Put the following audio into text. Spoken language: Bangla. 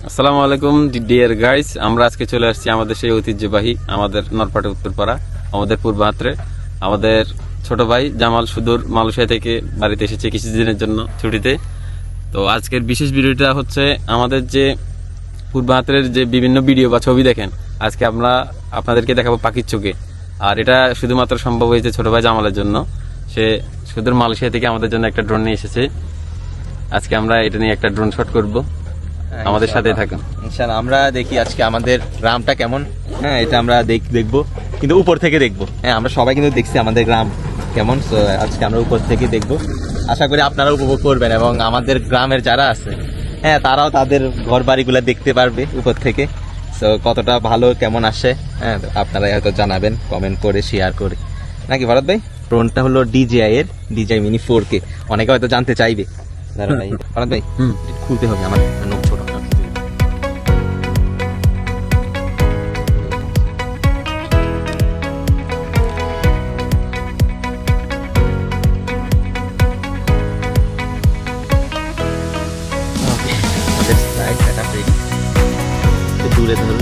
আসসালামু আলাইকুম ডিয়ার গাইস, আমরা আজকে চলে আসছি আমাদের সেই ঐতিহ্যবাহী আমাদের নরপাটে উত্তরপাড়া, আমাদের পূর্বাহাত্রে। আমাদের ছোট ভাই জামাল সুদূর মালয়েশিয়া থেকে বাড়িতে এসেছে কিছুদিনের জন্য ছুটিতে। তো আজকের বিশেষ ভিডিওটা হচ্ছে আমাদের যে পূর্বাহাত্রের যে বিভিন্ন ভিডিও বা ছবি দেখেন, আজকে আমরা আপনাদেরকে দেখাবো পাখির চোখে। আর এটা শুধুমাত্র সম্ভব হয়েছে ছোট ভাই জামালের জন্য। সে সুদূর মালয়েশিয়া থেকে আমাদের জন্য একটা ড্রোন নিয়ে এসেছে। আজকে আমরা এটা নিয়ে একটা ড্রোন শট করব, আমাদের সাথে থাকুন ইনশাআল্লাহ। আমরা দেখি আজকে আমাদের গ্রামটা কেমন। হ্যাঁ, এটা আমরা দেখবো, কিন্তু উপর থেকে দেখবো। হ্যাঁ, আমরা সবাই কিন্তু দেখছি আমাদের গ্রাম কেমন। তো আজকে আমরা উপর থেকে দেখবো, আশা করি আপনারা উপভোগ করবেন এবং আমাদের গ্রামের যারা আছে হ্যাঁ তারাও তাদের ঘর বাড়িগুলো দেখতে পারবে উপর থেকে। তো কতটা ভালো কেমন আসে হ্যাঁ আপনারাই হয়তো জানাবেন কমেন্ট করে, শেয়ার করে, নাকি ভরত ভাই? ড্রোনটা হলো DJI এর DJI Mini 4K। অনেকে হয়তো জানতে চাইবে। দাঁড়ান ভাই, ভরত ভাই খুলতে হবে, আমার নোট ছোট। দূরে ধরুন,